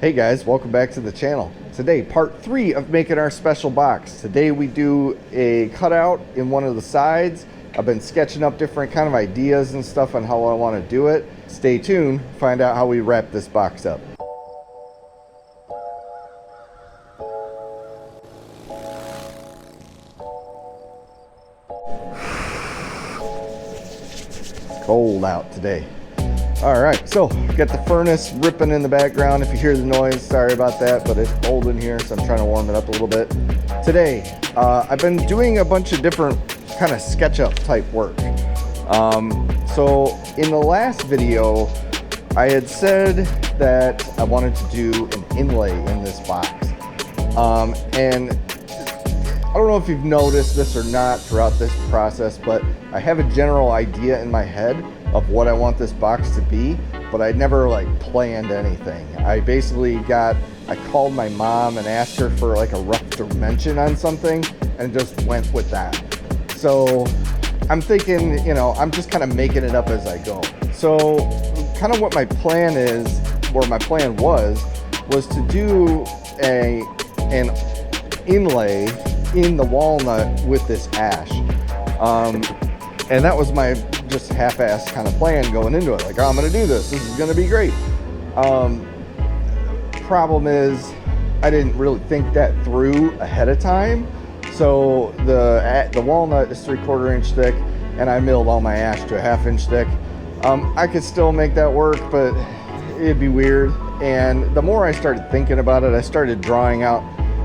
Hey guys, welcome back to the channel. Today, part 3 of making our special box. Today we do a cutout in one of the sides. I've been sketching up different kind of ideas and stuff on how I want to do it. Stay tuned, find out how we wrap this box up. Cold out today. All right, so got the furnace ripping in the background. If you hear the noise, sorry about that, but it's cold in here, so I'm trying to warm it up a little bit. Today, I've been doing a bunch of different kind of SketchUp type work. So in the last video, I had said that I wanted to do an inlay in this box. And I don't know if you've noticed this or not throughout this process, but I have a general idea in my head of what I want this box to be, but I never like planned anything. I basically called my mom and asked her for like a rough dimension on something and just went with that. So I'm thinking, you know, I'm just kind of making it up as I go. So kind of what my plan is, or my plan was to do an inlay in the walnut with this ash. And that was my just half-assed kind of plan going into it. Like, oh, I'm gonna do this. This is gonna be great. Problem is, I didn't really think that through ahead of time. So the walnut is 3/4 inch thick, and I milled all my ash to a 1/2 inch thick. I could still make that work, but it'd be weird. And the more I started thinking about it, I started drawing out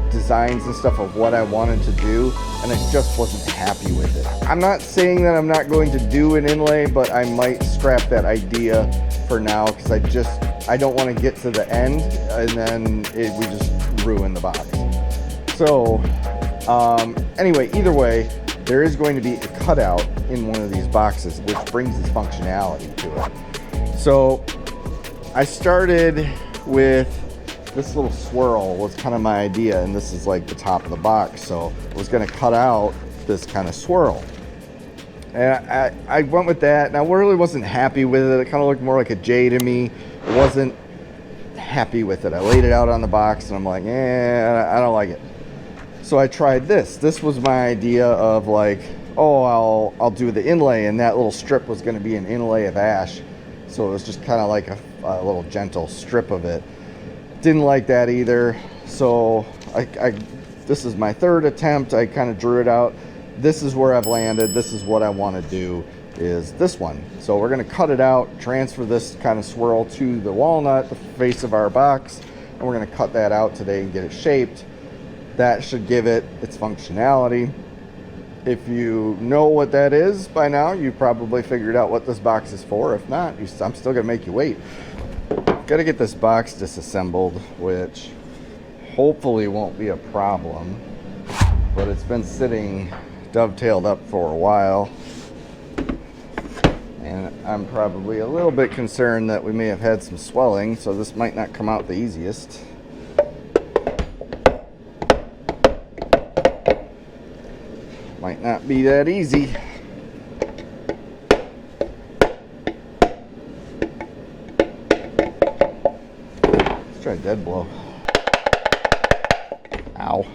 designs and stuff of what I wanted to do, and I just wasn't happy with it. I'm not saying that I'm not going to do an inlay, but I might scrap that idea for now because I don't want to get to the end and then we just ruin the box. So anyway, either way, there is going to be a cutout in one of these boxes, which brings its functionality to it. So I started with this little swirl was kind of my idea, and this is like the top of the box. So I was going to cut out this kind of swirl. And I went with that, and I really wasn't happy with it. It kind of looked more like a J to me. I wasn't happy with it. I laid it out on the box, and I'm like, I don't like it. So I tried this. This was my idea of like, oh, I'll do the inlay, and that little strip was going to be an inlay of ash. So it was just kind of like a little gentle strip of it. Didn't like that either. So this is my third attempt. I kind of drew it out. This is where I've landed. This is what I want to do, is this one. So we're going to cut it out, transfer this kind of swirl to the walnut, the face of our box, and we're going to cut that out today and get it shaped. That should give it its functionality. If you know what that is by now, you probably figured out what this box is for. If not, I'm still going to make you wait. Got to get this box disassembled, which hopefully won't be a problem, but it's been sitting dovetailed up for a while, and I'm probably a little bit concerned that we may have had some swelling, so this might not come out the easiest. Might not be that easy. Try a dead blow. Ow.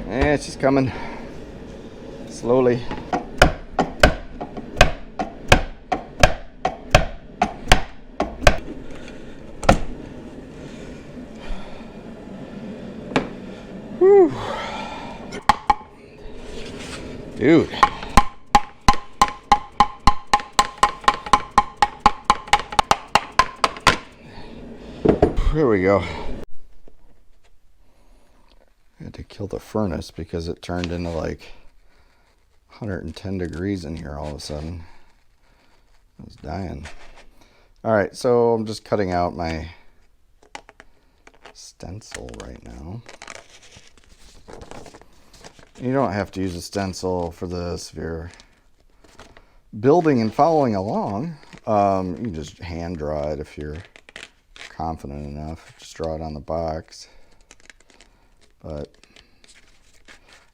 It's just coming slowly. Whew. Dude. Here we go. I had to kill the furnace because it turned into like 110 degrees in here all of a sudden. I was dying. Alright, so I'm just cutting out my stencil right now. You don't have to use a stencil for this if you're building and following along. You can just hand draw it if you're confident enough. Just draw it on the box. But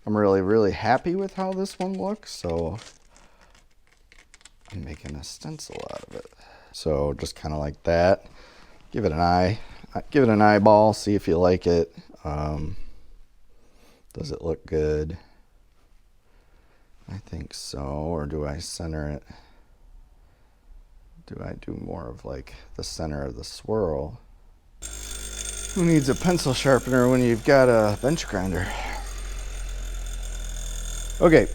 I'm really happy with how this one looks, so I'm making a stencil out of it. So just kind of like that. give it an eye. Give it an eyeball, see if you like it. Does it look good? I think so. Or do I center it? Do I do more of like the center of the swirl? Who needs a pencil sharpener when you've got a bench grinder? Okay,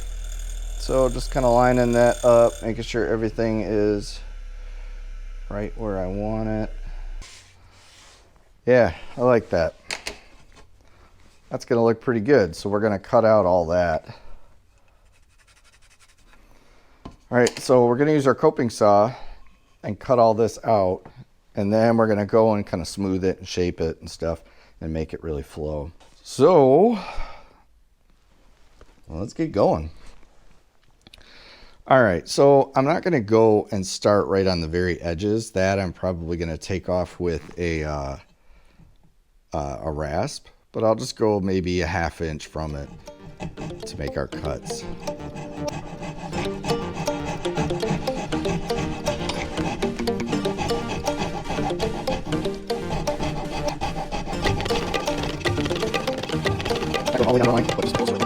so just kind of lining that up, making sure everything is right where I want it. Yeah, I like that. That's gonna look pretty good. So we're gonna cut out all that. All right, so we're gonna use our coping saw and cut all this out. And then we're gonna go and kind of smooth it and shape it and stuff and make it really flow. So, well, let's get going. All right, so I'm not gonna go and start right on the very edges. That I'm probably gonna take off with a rasp, but I'll just go maybe a 1/2 inch from it to make our cuts. All the way down the line, but just closer.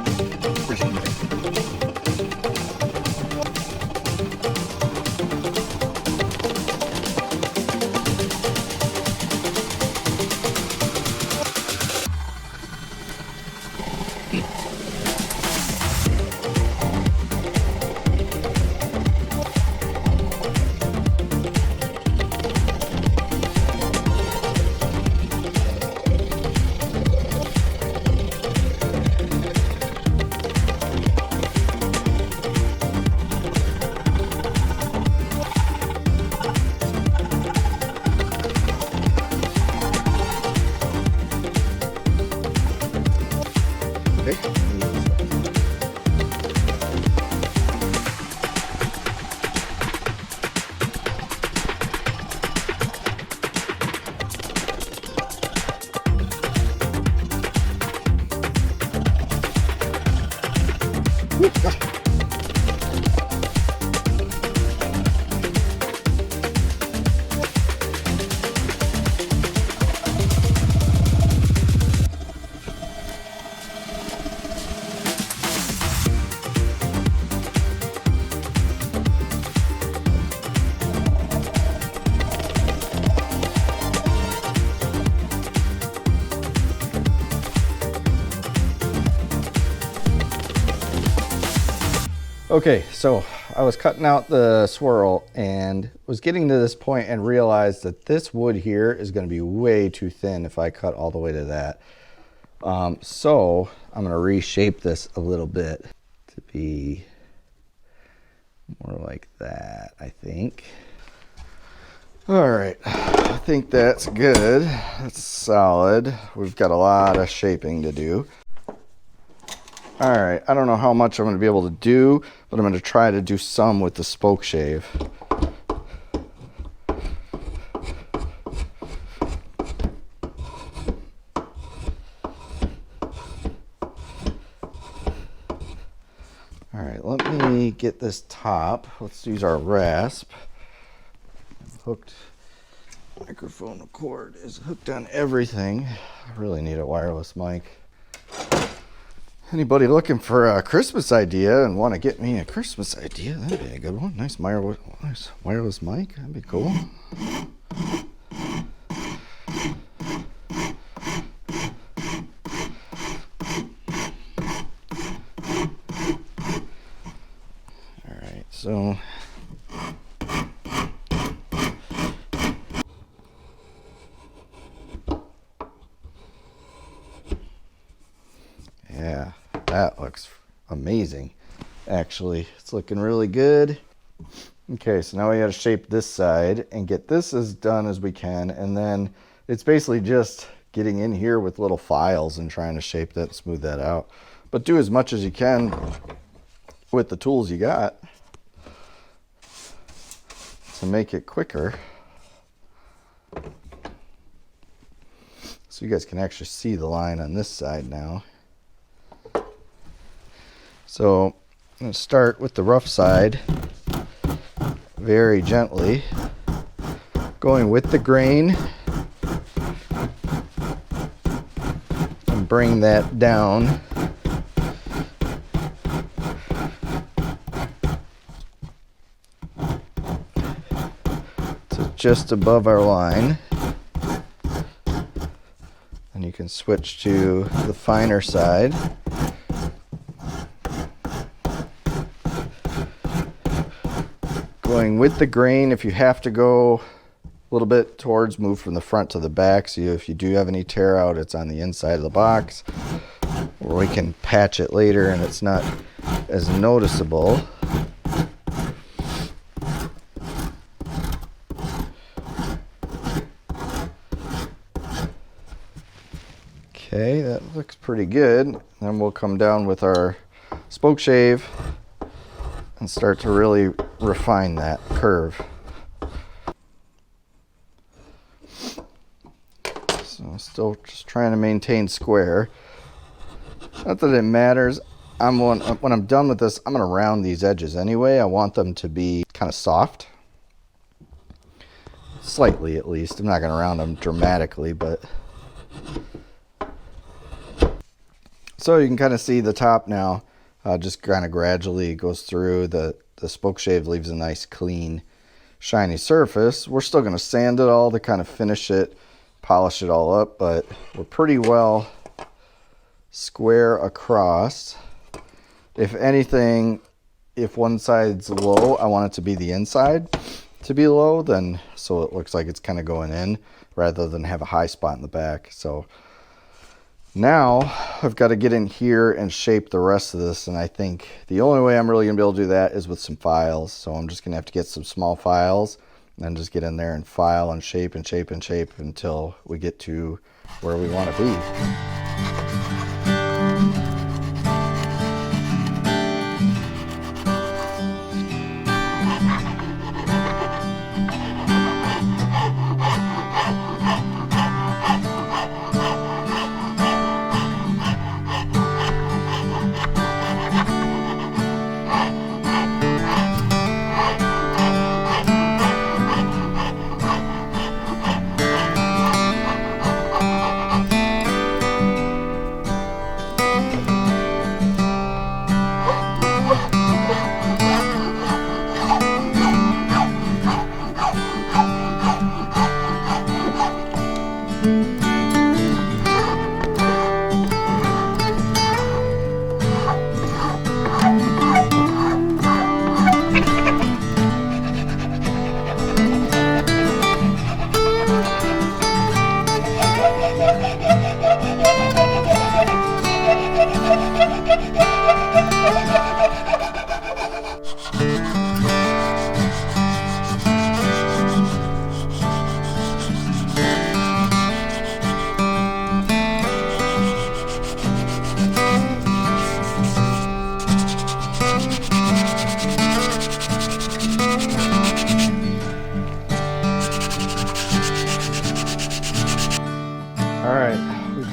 Okay, so I was cutting out the swirl and was getting to this point and realized that this wood here is going to be way too thin if I cut all the way to that. So I'm going to reshape this a little bit to be more like that, I think. All right, I think that's good. That's solid. We've got a lot of shaping to do. All right, I don't know how much I'm going to be able to do, but I'm going to try to do some with the spoke shave. All right, let me get this top. Let's use our rasp. Hooked microphone cord is hooked on everything. I really need a wireless mic. Anybody looking for a Christmas idea and want to get me a Christmas idea, that'd be a good one. Nice wireless mic, that'd be cool. All right, so yeah, that looks amazing. Actually, it's looking really good. Okay, so now we got to shape this side and get this as done as we can, and then it's basically just getting in here with little files and trying to shape that, smooth that out. But do as much as you can with the tools you got to make it quicker. So you guys can actually see the line on this side now. So I'm going to start with the rough side very gently, going with the grain bring that down to just above our line. And you can switch to the finer side. Going with the grain, if you have to go a little bit towards, move from the front to the back, so if you do have any tear out, it's on the inside of the box, or we can patch it later and it's not as noticeable. Okay, that looks pretty good. Then we'll come down with our spoke shave and start to really refine that curve. So still just trying to maintain square. Not that it matters. When I'm done with this, I'm going to round these edges anyway. I want them to be kind of soft. Slightly at least. I'm not going to round them dramatically, but... So you can kind of see the top now. Just kind of gradually goes through. The spoke shave leaves a nice clean shiny surface. We're still going to sand it all to kind of finish it, polish it all up, but we're pretty well square across. If anything, if one side's low, I want it to be the inside to be low, then so it looks like it's kind of going in rather than have a high spot in the back. So now I've got to get in here and shape the rest of this, and I think the only way I'm really going to be able to do that is with some files. So I'm just going to have to get some small files and then just get in there and file and shape and shape and shape until we get to where we want to be.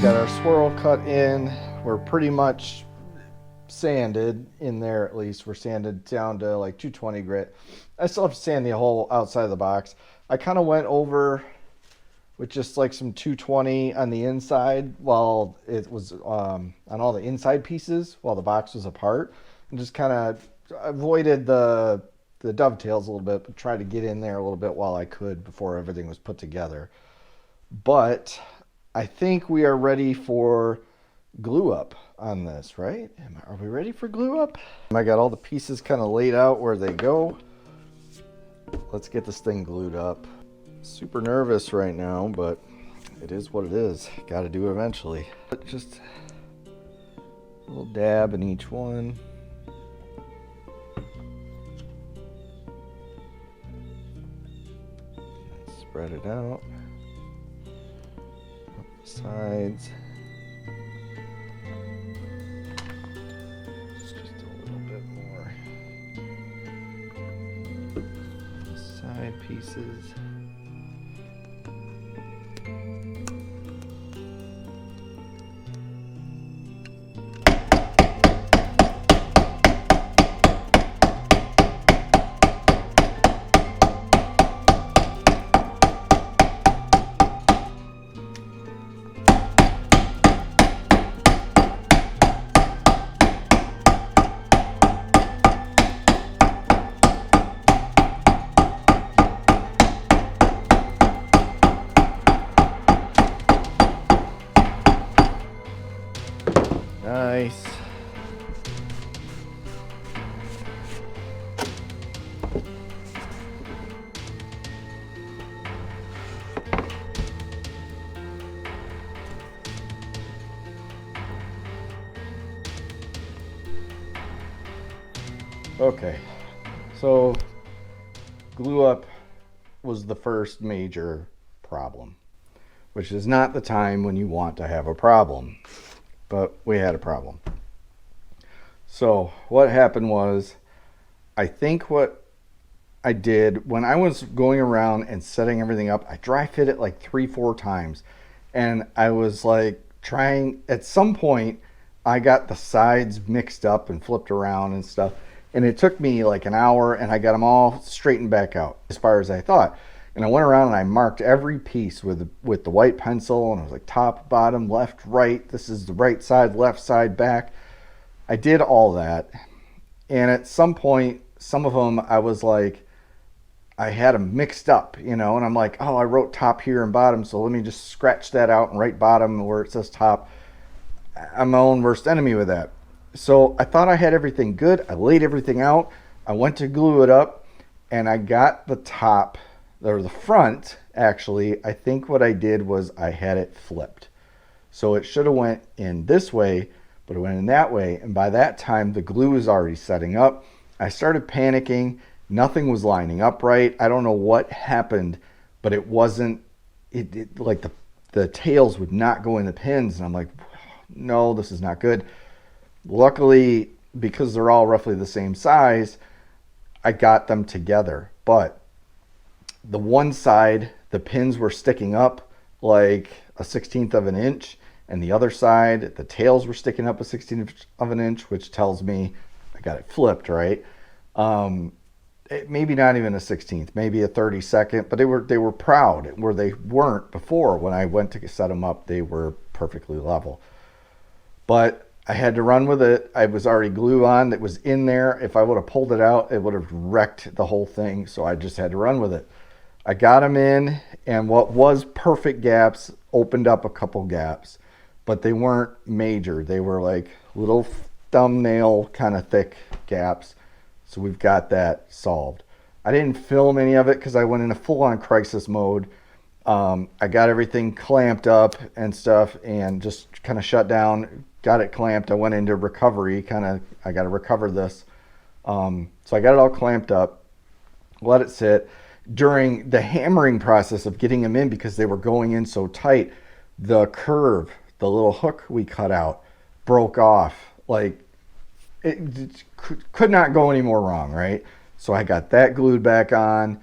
Got our swirl cut in. We're pretty much sanded in there, at least. We're sanded down to like 220 grit. I still have to sand the whole outside of the box. I kind of went over with just like some 220 on the inside while it was on all the inside pieces while the box was apart, and just kind of avoided the dovetails a little bit, but tried to get in there a little bit while I could before everything was put together. But I think we are ready for glue up on this, right? Are we ready for glue up? I got all the pieces kind of laid out where they go. Let's get this thing glued up. Super nervous right now, but it is what it is. Got to do it eventually. Just a little dab in each one. Spread it out. Sides. Just a little bit more. Side pieces. Nice. Okay, so glue up was the first major problem, which is not the time when you want to have a problem, but we had a problem. So what happened was, I think what I did when I was going around and setting everything up, I dry fit it like 3-4 times, and I was like trying, at some point I got the sides mixed up and flipped around and stuff. And it took me like an hour, and I got them all straightened back out as far as I thought. And I went around and I marked every piece with the white pencil, and I was like top, bottom, left, right. This is the right side, left side, back. I did all that. And at some point, some of them I was like, I had them mixed up, you know, and I'm like, oh, I wrote top here and bottom, so let me just scratch that out and write bottom where it says top. I'm my own worst enemy with that. So I thought I had everything good. I laid everything out. I went to glue it up, and I got the top, or the front, actually. I think what I did was I had it flipped. So it should have went in this way, but it went in that way. And by that time, the glue was already setting up. I started panicking. Nothing was lining up right. I don't know what happened, but it wasn't, like the tails would not go in the pins. And I'm like, no, this is not good. Luckily, because they're all roughly the same size, I got them together. But the one side, the pins were sticking up like a 1/16 of an inch, and the other side, the tails were sticking up a 1/16 of an inch, which tells me I got it flipped, right? Maybe not even a 1/16, maybe a 32nd, but they were proud where they weren't before. When I went to set them up, they were perfectly level. But I had to run with it. I was already glue on that was in there. If I would have pulled it out, it would have wrecked the whole thing. So I just had to run with it. I got them in, and what was perfect gaps opened up a couple gaps, but they weren't major. They were like little thumbnail kind of thick gaps. So we've got that solved. I didn't film any of it because I went into full-on crisis mode. I got everything clamped up and stuff and just kind of shut down, got it clamped. I went into recovery, I got to recover this. So I got it all clamped up, let it sit. During the hammering process of getting them in, because they were going in so tight, the curve, the little hook we cut out, broke off. Like, it could not go any more wrong, right? So I got that glued back on.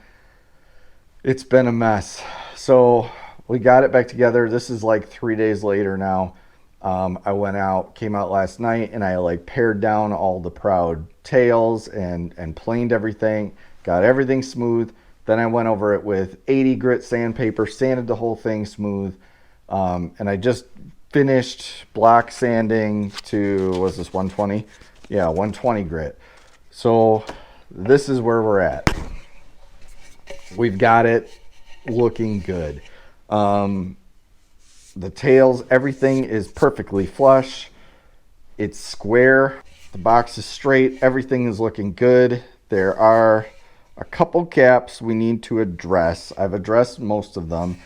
It's been a mess. So we got it back together. This is like 3 days later now. I came out last night, and I like pared down all the proud tails and planed everything, got everything smooth. Then I went over it with 80 grit sandpaper, sanded the whole thing smooth. And I just finished block sanding to, was this 120? Yeah, 120 grit. So this is where we're at. We've got it looking good. The tails, everything is perfectly flush. It's square. The box is straight. Everything is looking good. There are a couple gaps we need to address. I've addressed most of them.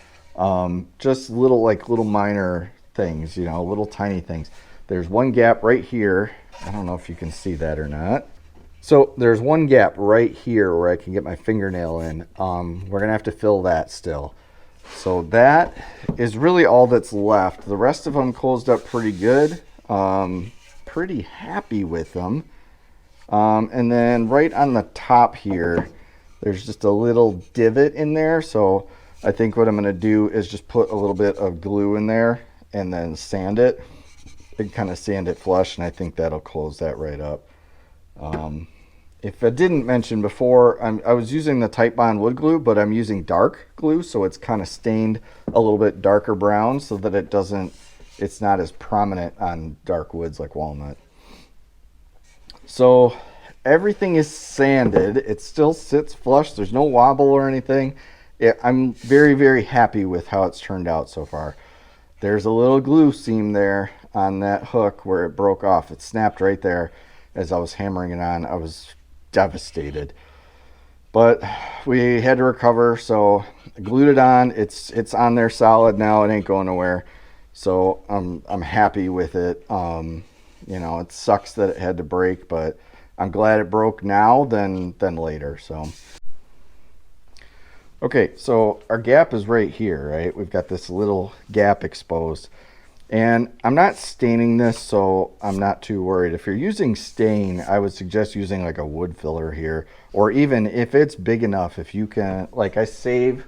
Just little minor things, you know, little tiny things. There's one gap right here. I don't know if you can see that or not. So there's one gap right here where I can get my fingernail in. We're gonna have to fill that still. So that is really all that's left. The rest of them closed up pretty good. Pretty happy with them. And then right on the top here, there's just a little divot in there. So I think what I'm gonna do is just put a little bit of glue in there and then sand it and kind of sand it flush, and I think that'll close that right up. If I didn't mention before, I was using the Type Bond wood glue, but I'm using dark glue, so it's kind of stained a little bit darker brown so that it's not as prominent on dark woods like walnut. So everything is sanded. It still sits flush. There's no wobble or anything. I'm very, very happy with how it's turned out so far. There's a little glue seam there. on that hook where it broke off. It snapped right there as I was hammering it on. I was devastated. But we had to recover, so I glued it on. It's on there solid now. It ain't going nowhere. So I'm happy with it. You know, it sucks that it had to break, but I'm glad it broke now than later. So okay, so our gap is right here, right? We've got this little gap exposed. And I'm not staining this, so I'm not too worried. If you're using stain, I would suggest using like a wood filler here. Or even if it's big enough, if you can, like I've saved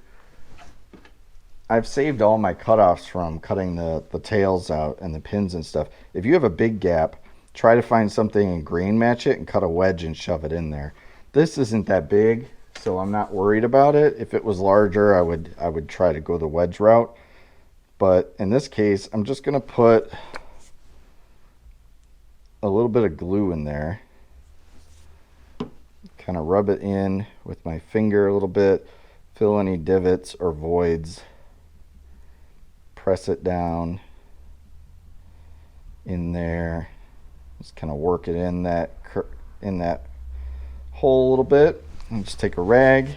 all my cutoffs from cutting the tails out and the pins and stuff. If you have a big gap, try to find something and grain match it and cut a wedge and shove it in there. This isn't that big, so I'm not worried about it. If it was larger, I would try to go the wedge route. But in this case, I'm just going to put a little bit of glue in there. Kind of rub it in with my finger a little bit. Fill any divots or voids. Press it down in there. Just kind of work it in that hole a little bit. And just take a rag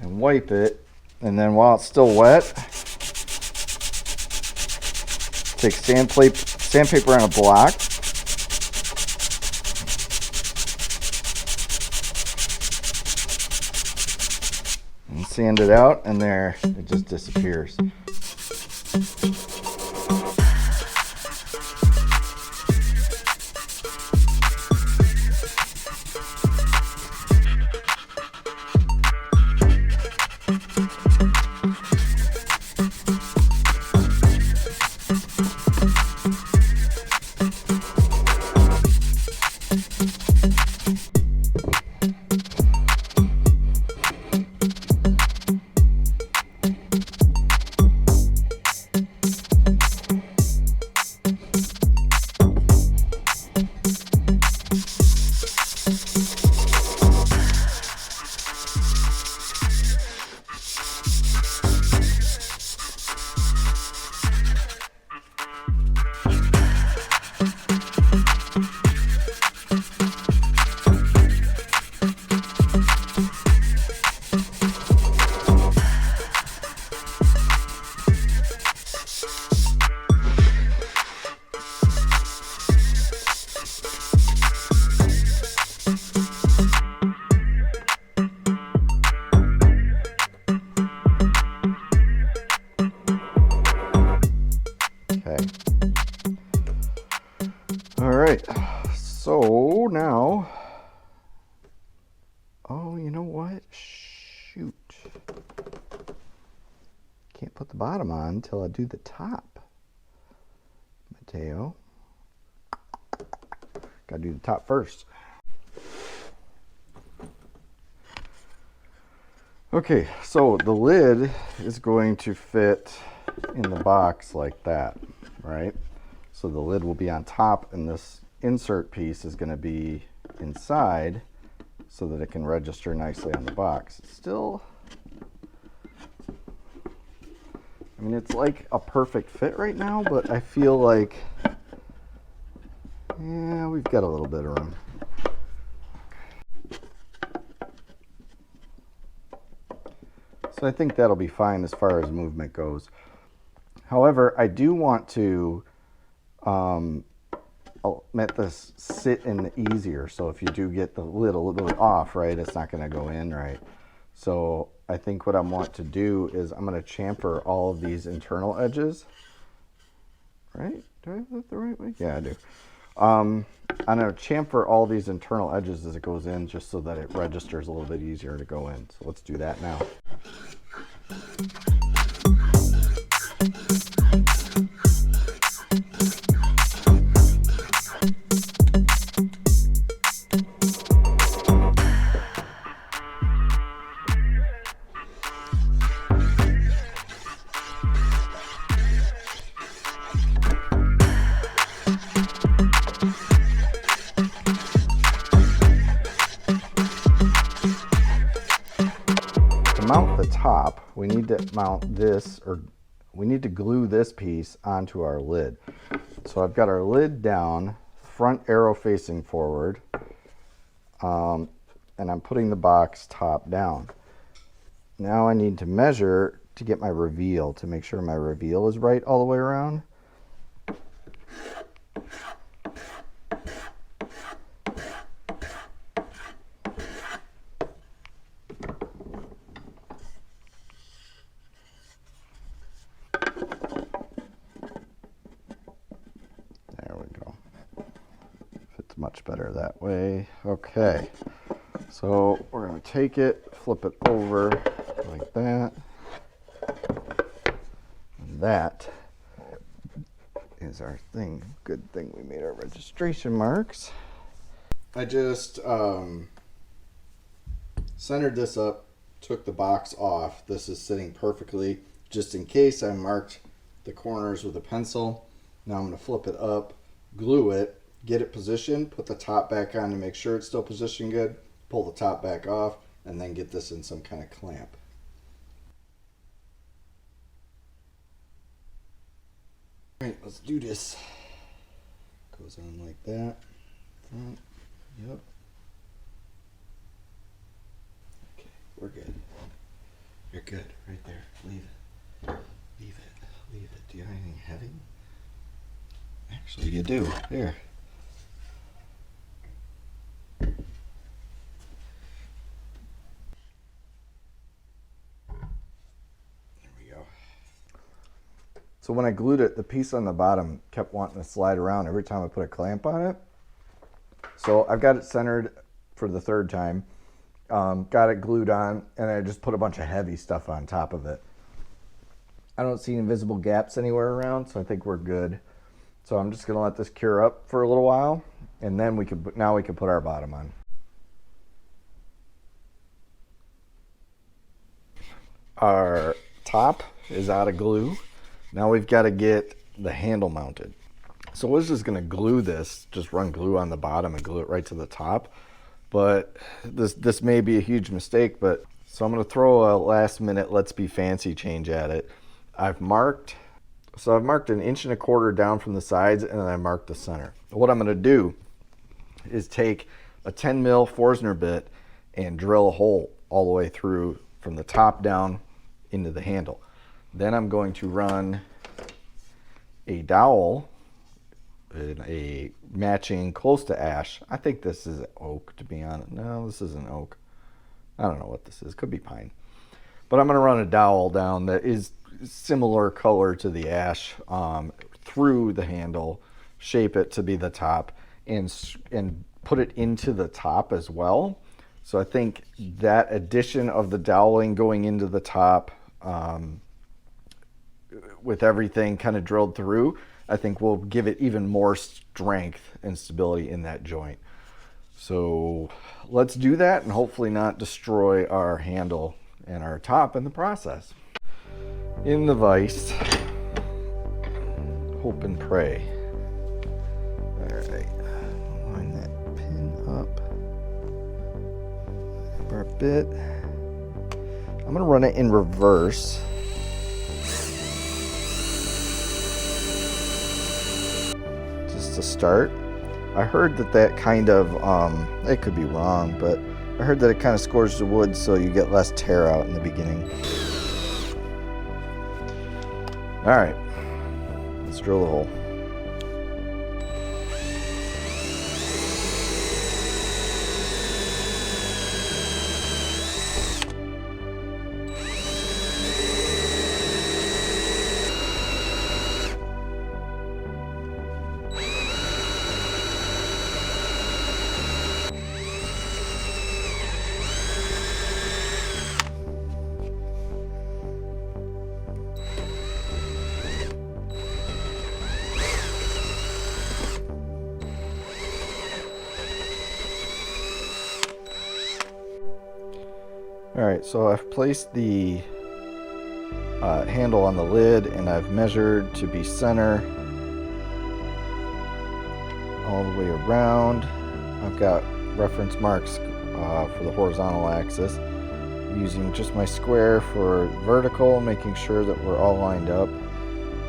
and wipe it. And then while it's still wet, take sandpaper on a block. And sand it out, and there it just disappears. So now, oh, you know what? Shoot. Can't put the bottom on until I do the top. Mateo. Gotta do the top first. Okay, so the lid is going to fit in the box like that, right? So the lid will be on top and this insert piece is going to be inside so that it can register nicely on the box. It's still, I mean, it's like a perfect fit right now, but I feel like, yeah, we've got a little bit of room. So I think that'll be fine as far as movement goes. However, I do want to I'll let this sit in easier, so if you do get the lid a little bit off, right, it's not going to go in right. So I think what I want to do is I'm going to chamfer all of these internal edges, right? Do I have that the right way? Yeah, I do. I'm going to chamfer all these internal edges as it goes in, just so that it registers a little bit easier to go in. So let's do that now. Mount the top, we need to mount this, or we need to glue this piece onto our lid. So I've got our lid down, front arrow facing forward, and I'm putting the box top down. Now I need to measure to get my reveal, to make sure my reveal is right all the way around. There we go. Fits much better that way. Okay, so we're going to take it, flip it over like that. And that is our thing. Good thing we made our registration marks. I just centered this up, took the box off. This is sitting perfectly, just in case I marked the corners with a pencil. Now I'm going to flip it up, glue it, get it positioned, put the top back on to make sure it's still positioned good, pull the top back off, and then get this in some kind of clamp. All right, let's do this. Goes on like that. Front. Yep. Okay, we're good. You're good right there. Leave it. Leave it. Leave it. Do you have anything heavy? Actually, you do. Here. So when I glued it, the piece on the bottom kept wanting to slide around every time I put a clamp on it. So I've got it centered for the third time, got it glued on, and I just put a bunch of heavy stuff on top of it. I don't see invisible gaps anywhere around, so I think we're good. So I'm just gonna let this cure up for a little while, and then we can put our bottom on. Our top is out of glue. Now we've got to get the handle mounted. So we're just going to glue this, just run glue on the bottom and glue it right to the top. But this may be a huge mistake, but so I'm going to throw a last minute let's be fancy change at it. I've marked an 1.25 inches down from the sides, and then I marked the center. What I'm going to do is take a 10 mil Forstner bit and drill a hole all the way through from the top down into the handle. Then I'm going to run a dowel in a matching close to ash. I think this is oak, to be honest. No, this isn't oak. I don't know what this is. Could be pine. But I'm going to run a dowel down that is similar color to the ash through the handle, shape it to be the top, and put it into the top as well. So I think that addition of the doweling going into the top, with everything kind of drilled through, I think will give it even more strength and stability in that joint. So let's do that and hopefully not destroy our handle and our top in the process. In the vise, hope and pray. All right, line that pin up. Grab our bit. I'm gonna run it in reverse. To start. I heard that kind of, it could be wrong, but I heard that it kind of scores the wood so you get less tear out in the beginning. All right, let's drill the hole. Alright, so I've placed the handle on the lid, and I've measured to be center all the way around. I've got reference marks for the horizontal axis. using just my square for vertical, making sure that we're all lined up.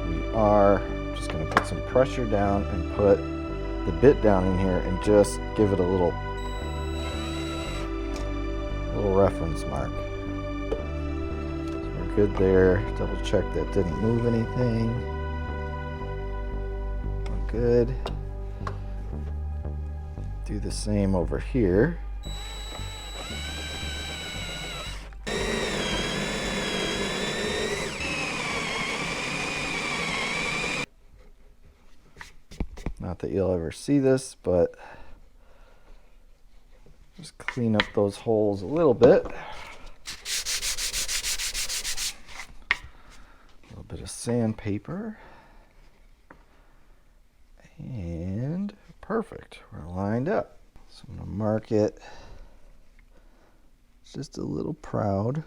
We are. Just going to put some pressure down and put the bit down in here and just give it a little reference mark. So we're good there. Double check that didn't move anything. We're good. Do the same over here. Not that you'll ever see this, but just clean up those holes a little bit. A little bit of sandpaper. And perfect, we're lined up. So I'm gonna mark it just a little proud.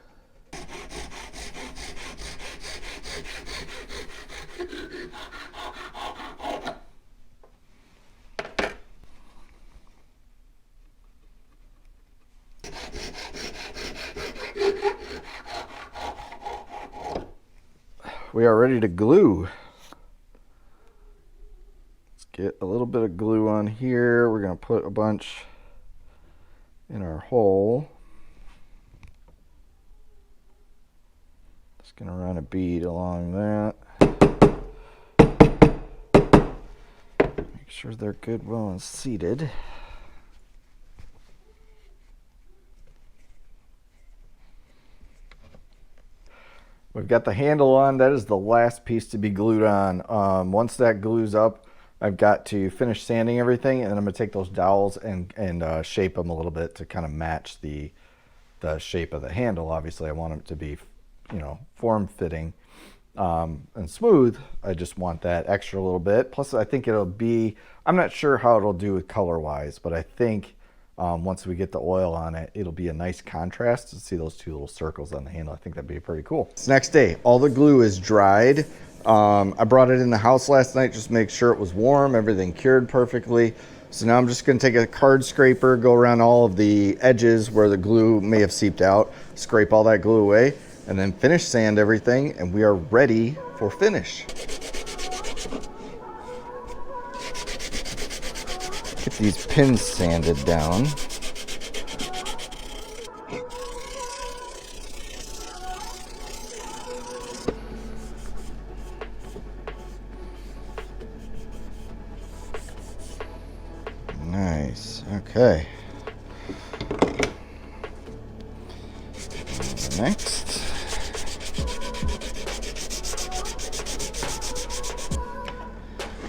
We are ready to glue. Let's get a little bit of glue on here. We're going to put a bunch in our hole. Just going to run a bead along that. Make sure they're good, well, and seated. We've got the handle on. That is the last piece to be glued on. Once that glues up, I've got to finish sanding everything, and then I'm going to take those dowels and shape them a little bit to kind of match the shape of the handle. Obviously, I want them to be, you know, form-fitting and smooth. I just want that extra little bit. Plus, I think it'll be, I'm not sure how it'll do with color-wise, but I think once we get the oil on it, it'll be a nice contrast to see those two little circles on the handle. I think that'd be pretty cool. It's next day. All the glue is dried. I brought it in the house last night just to make sure it was warm, everything cured perfectly. So now I'm just going to take a card scraper, go around all of the edges where the glue may have seeped out, scrape all that glue away, and then finish sand everything, and we are ready for finish. Get these pins sanded down. Nice, okay. Next.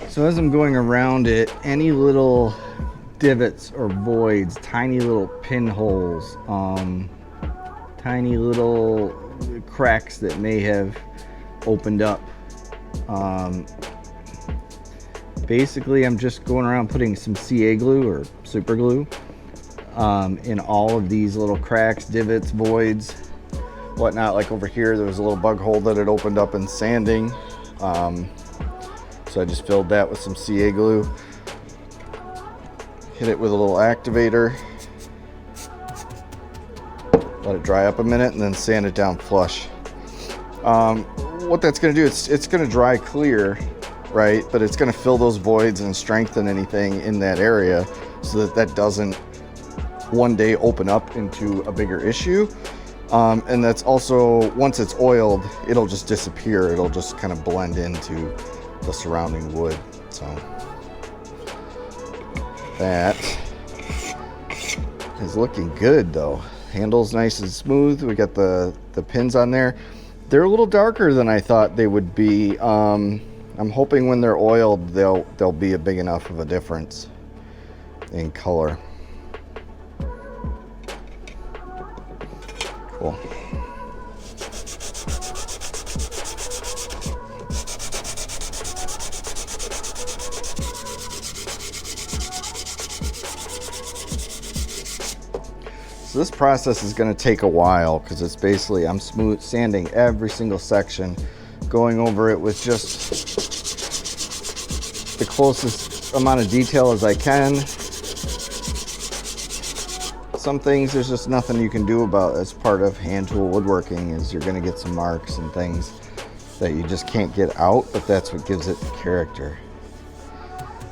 So as I'm going around it, any little divots or voids, tiny little pinholes, tiny little cracks that may have opened up. Basically, I'm just going around putting some CA glue or super glue in all of these little cracks, divots, voids, whatnot. Like over here, there was a little bug hole that had opened up in sanding. So I just filled that with some CA glue. Hit it with a little activator. Let it dry up a minute and then sand it down flush. What that's going to do, it's going to dry clear, right? But it's going to fill those voids and strengthen anything in that area so that that doesn't one day open up into a bigger issue. And that's also, once it's oiled, it'll just disappear. It'll just kind of blend into the surrounding wood. So that is looking good though. Handle's nice and smooth. We got the pins on there. They're a little darker than I thought they would be. I'm hoping when they're oiled, they'll be a big enough of a difference in color. Cool. So this process is going to take a while because it's basically, I'm smooth sanding every single section, going over it with just the closest amount of detail as I can. some things there's just nothing you can do about as part of hand tool woodworking, is you're gonna get some marks and things that you just can't get out, but that's what gives it character.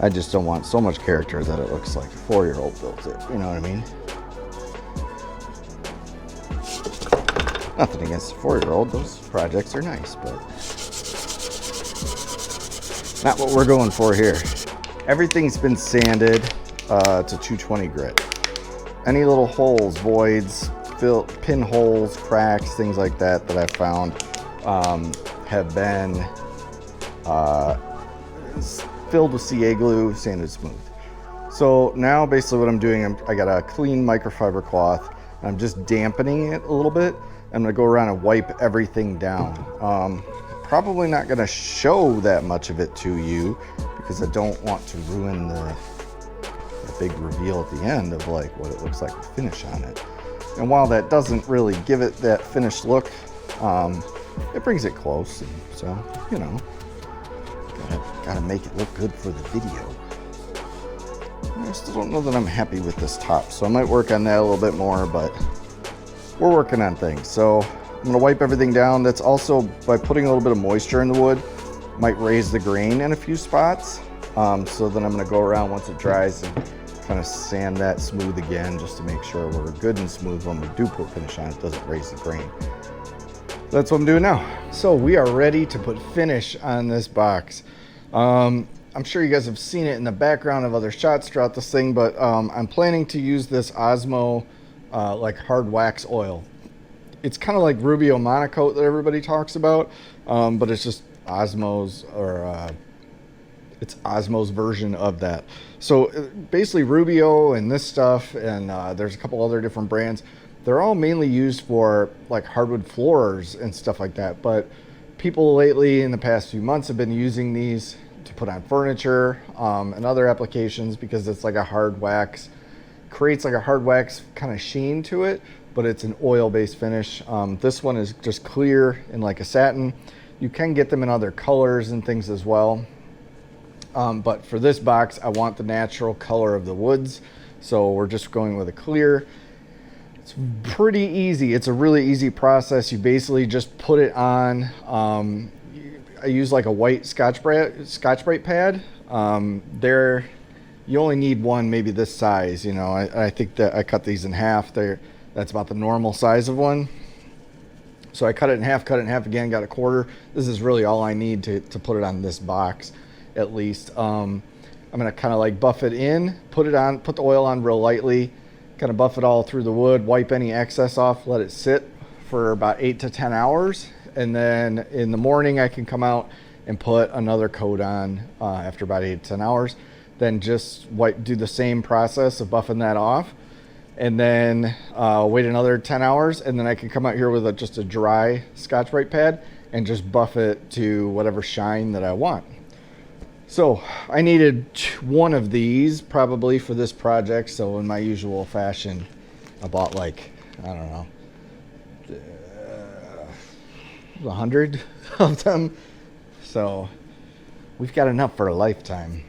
I just don't want so much character that it looks like a 4-year-old built it, you know what I mean? Nothing against a 4-year-old, those projects are nice, but not what we're going for here. Everything's been sanded to 220 grit. Any little holes, voids, pinholes, cracks, things like that that I found have been filled with CA glue, sanded smooth. So now basically what I'm doing, I got a clean microfiber cloth. I'm just dampening it a little bit. I'm gonna go around and wipe everything down. Probably not gonna show that much of it to you because I don't want to ruin the big reveal at the end of like what it looks like with finish on it. And while that doesn't really give it that finished look, it brings it close. And so, you know, gotta make it look good for the video. I still don't know that I'm happy with this top, so I might work on that a little bit more, but we're working on things. So I'm gonna wipe everything down. That's also, by putting a little bit of moisture in the wood, might raise the grain in a few spots. So then I'm gonna go around once it dries and kind of sand that smooth again, just to make sure we're good and smooth when we do put finish on it, doesn't raise the grain. That's what I'm doing now. So we are ready to put finish on this box. I'm sure you guys have seen it in the background of other shots throughout this thing, but I'm planning to use this Osmo like hard wax oil. It's kind of like Rubio Monocoat that everybody talks about, but it's just Osmo's, or it's Osmo's version of that. So basically Rubio and this stuff, and there's a couple other different brands, they're all mainly used for like hardwood floors and stuff like that. But people lately in the past few months have been using these to put on furniture and other applications because it's like a hard wax, creates like a hard wax kind of sheen to it, but it's an oil-based finish. This one is just clear and like a satin. You can get them in other colors and things as well. But for this box, I want the natural color of the woods. So we're just going with a clear. It's pretty easy. It's a really easy process. You basically just put it on. I use like a white Scotch-Brite pad. You only need one, maybe this size. You know, I think that I cut these in half. That's about the normal size of one. So I cut it in half again, got a quarter. This is really all I need to put it on this box, at least. I'm gonna kind of like buff it in, put the oil on real lightly, kind of buff it all through the wood, wipe any excess off, let it sit for about 8 to 10 hours. And then in the morning I can come out and put another coat on after about 8 to 10 hours. Then just do the same process of buffing that off, and then wait another 10 hours, and then I can come out here with just a dry Scotch-Brite pad and just buff it to whatever shine that I want. So I needed one of these probably for this project. So in my usual fashion, I bought like, I don't know, 100 of them. So we've got enough for a lifetime,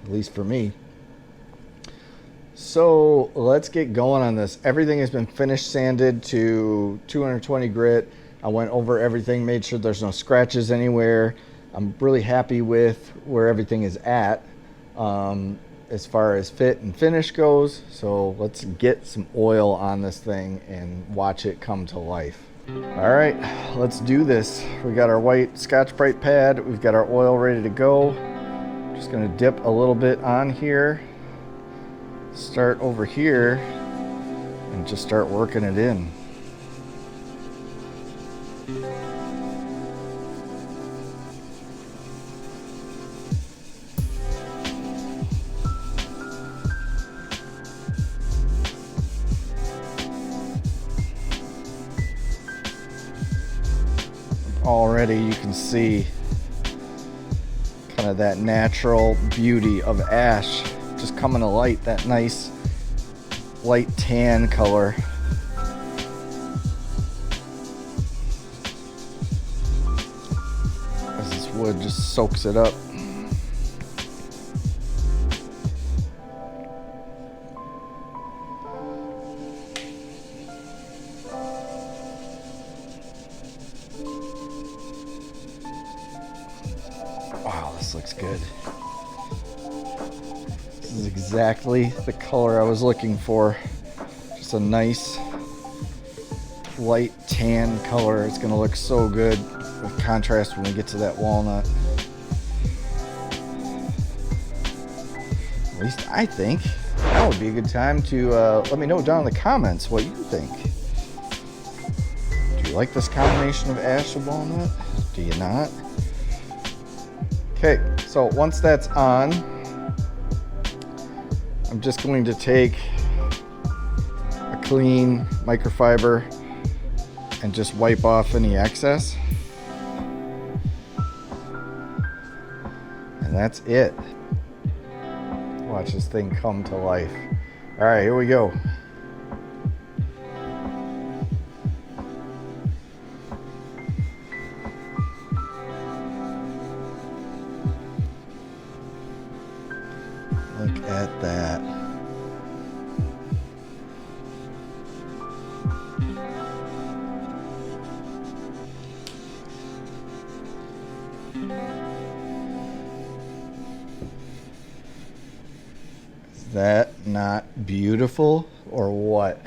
at least for me. So let's get going on this. Everything has been finished sanded to 220 grit. I went over everything, made sure there's no scratches anywhere. I'm really happy with where everything is at as far as fit and finish goes. So let's get some oil on this thing and watch it come to life. All right, let's do this. We got our white Scotch-Brite pad. We've got our oil ready to go. Just gonna dip a little bit on here. Start over here and just start working it in. Already you can see kind of that natural beauty of ash just coming to light, that nice light tan color. As this wood just soaks it up. Wow, this looks good. This is exactly the color I was looking for. Just a nice light tan color. It's gonna look so good with contrast when we get to that walnut. At least I think. That would be a good time to let me know down in the comments what you think. Do you like this combination of ash and walnut? Do you not? Okay, so once that's on, I'm just going to take a clean microfiber and just wipe off any excess. And that's it. Watch this thing come to life. All right, here we go. Look at that. Is that not beautiful or what?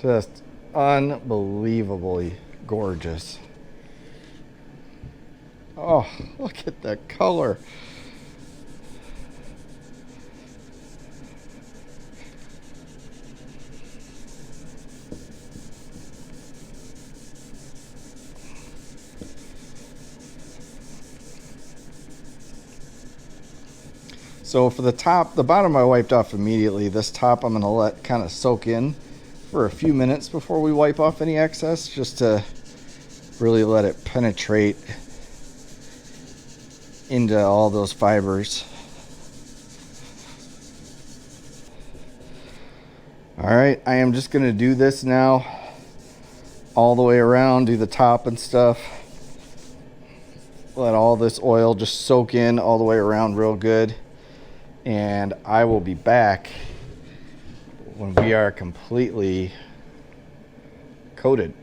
Just unbelievably gorgeous. Oh, look at that color. So for the top, the bottom I wiped off immediately. This top I'm gonna let kind of soak in for a few minutes before we wipe off any excess, just to really let it penetrate into all those fibers. All right, I am just gonna do this now all the way around, do the top and stuff. Let all this oil just soak in all the way around real good. And I will be back when we are completely coated.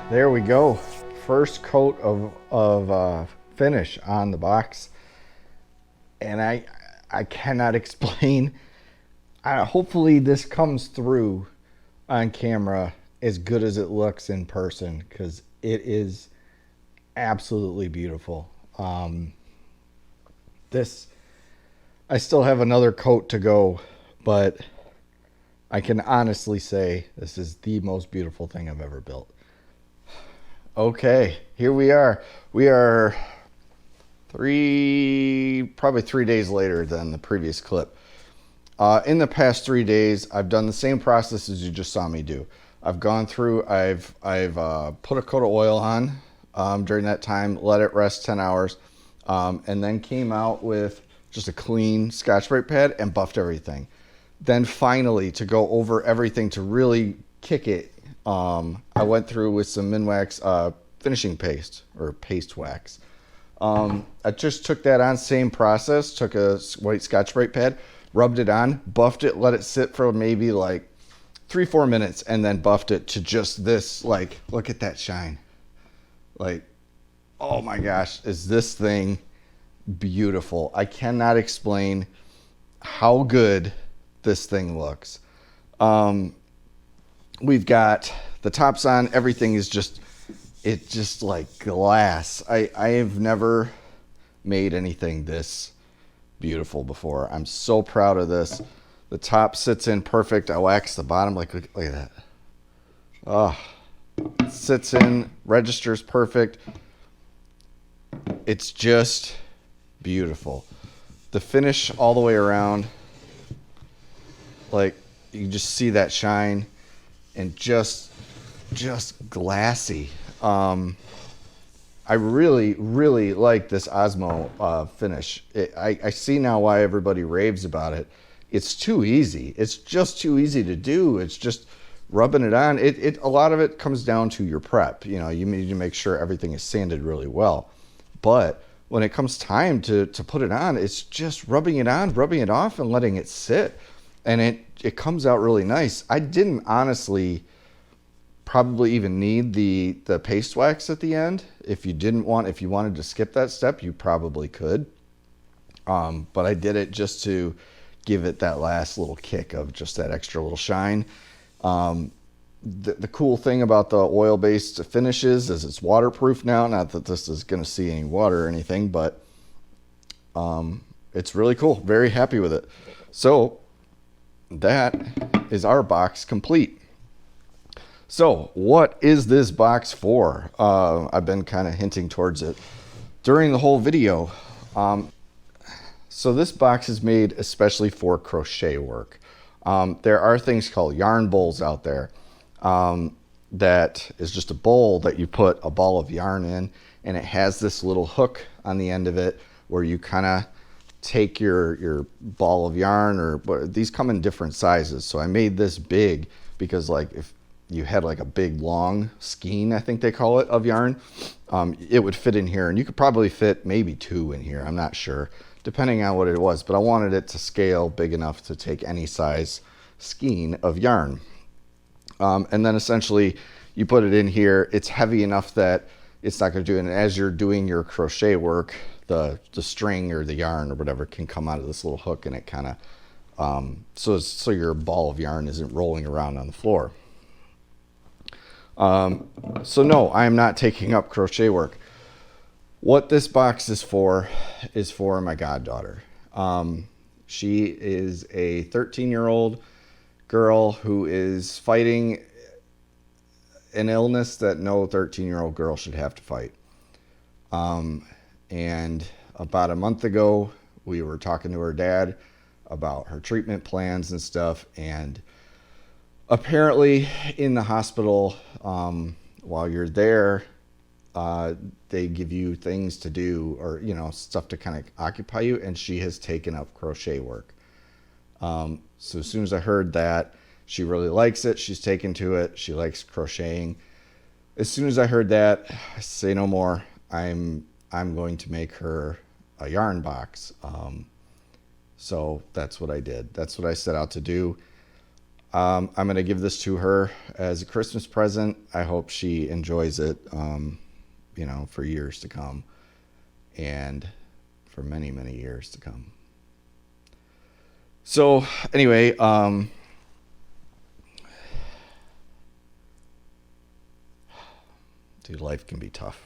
There we go. First coat of finish on the box. And I cannot explain. Hopefully this comes through on camera as good as it looks in person, because it is absolutely beautiful. I still have another coat to go, but I can honestly say this is the most beautiful thing I've ever built. Okay, here we are. We are probably 3 days later than the previous clip. In the past 3 days, I've done the same process as you just saw me do. I've gone through, I've put a coat of oil on during that time, let it rest 10 hours, and then came out with just a clean Scotch-Brite pad and buffed everything. Then finally, to go over everything to really kick it, I went through with some Minwax finishing paste, or paste wax. I just took that on, same process, took a white Scotch-Brite pad, rubbed it on, buffed it, let it sit for maybe like 3-4 minutes, and then buffed it to just this, like, look at that shine. Like, oh my gosh, is this thing beautiful. I cannot explain how good this thing looks. We've got the tops on, everything is it's just like glass. I have never made anything this beautiful before. I'm so proud of this. The top sits in perfect. I wax the bottom, look at that. Oh, it sits in, registers perfect. It's just beautiful. The finish all the way around, like, you just see that shine, and just glassy. I really like this Osmo finish. I see now why everybody raves about it. It's too easy. It's just too easy to do. It's just rubbing it on. A lot of it comes down to your prep. You know, you need to make sure everything is sanded really well. But when it comes time to put it on, it's just rubbing it on, rubbing it off, and letting it sit. And it comes out really nice. I didn't honestly probably even need the paste wax at the end. If you wanted to skip that step, you probably could. But I did it just to give it that last little kick of just that extra little shine. The cool thing about the oil-based finishes is it's waterproof now. Not that this is going to see any water or anything, but it's really cool. Very happy with it. So that is our box complete. So what is this box for? I've been kind of hinting towards it during the whole video. So this box is made especially for crochet work. There are things called yarn bowls out there. That is just a bowl that you put a ball of yarn in, and it has this little hook on the end of it where you kind of take your ball of yarn, these come in different sizes. So I made this big because, like, if you had like a big long skein, I think they call it, of yarn, it would fit in here, and you could probably fit maybe 2 in here. I'm not sure, depending on what it was, but I wanted it to scale big enough to take any size skein of yarn. And then essentially you put it in here. It's heavy enough that it's not going to do it. And as you're doing your crochet work, the string or the yarn or whatever can come out of this little hook, and it kind of, so your ball of yarn isn't rolling around on the floor. So no, I am not taking up crochet work. What this box is for my goddaughter. She is a 13-year-old girl who is fighting an illness that no 13-year-old girl should have to fight. And about a month ago, we were talking to her dad about her treatment plans and stuff, and apparently in the hospital, while you're there, they give you things to do, or, you know, stuff to kind of occupy you, and she has taken up crochet work. So as soon as I heard that, she really likes it. She's taken to it. She likes crocheting. As soon as I heard that, I say no more. I'm going to make her a yarn box. So that's what I did. That's what I set out to do. I'm going to give this to her as a Christmas present. I hope she enjoys it, you know, for years to come, and for many, many years to come. So anyway, dude, life can be tough.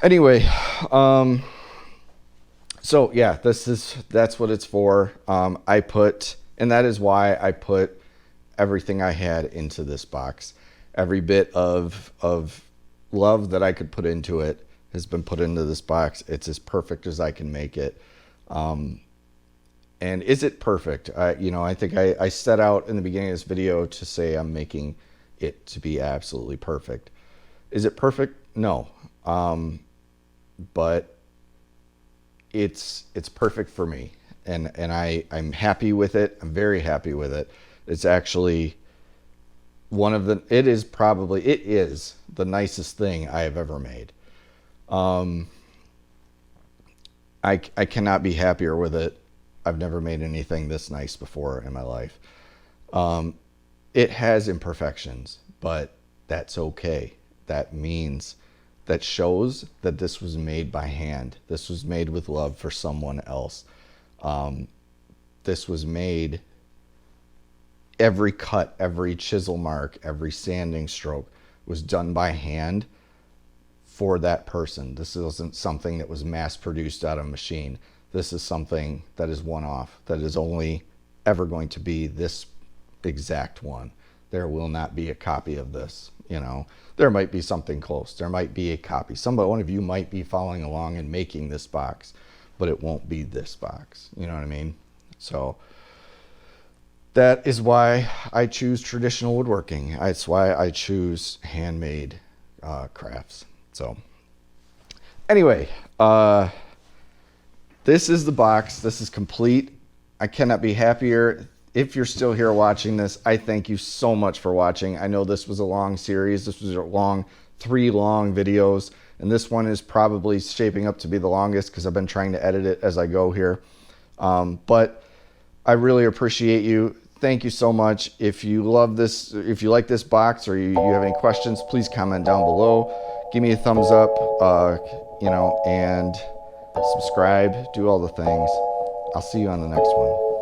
Anyway, so yeah, that's what it's for. I put And that is why I put everything I had into this box. Every bit of love that I could put into it has been put into this box. It's as perfect as I can make it. And is it perfect? I think I set out in the beginning of this video to say I'm making it to be absolutely perfect. Is it perfect? No. But it's perfect for me. And I'm happy with it. I'm very happy with it. It's actually it is the nicest thing I have ever made. I cannot be happier with it. I've never made anything this nice before in my life. It has imperfections, but that's okay. That shows that this was made by hand. This was made with love for someone else. This was made, every cut, every chisel mark, every sanding stroke was done by hand for that person. This wasn't something that was mass produced out of a machine. This is something that is one-off, that is only ever going to be this exact one. There will not be a copy of this. There might be something close. There might be a copy. One of you might be following along and making this box, but it won't be this box. You know what I mean? So that is why I choose traditional woodworking. That's why I choose handmade crafts. So anyway, this is the box. This is complete. I cannot be happier. If you're still here watching this, I thank you so much for watching. I know this was a long series. This was three long videos, and this one is probably shaping up to be the longest because I've been trying to edit it as I go here. But I really appreciate you. Thank you so much. If you love this, if you like this box, or you have any questions, please comment down below. Give me a thumbs up, and subscribe. Do all the things. I'll see you on the next one.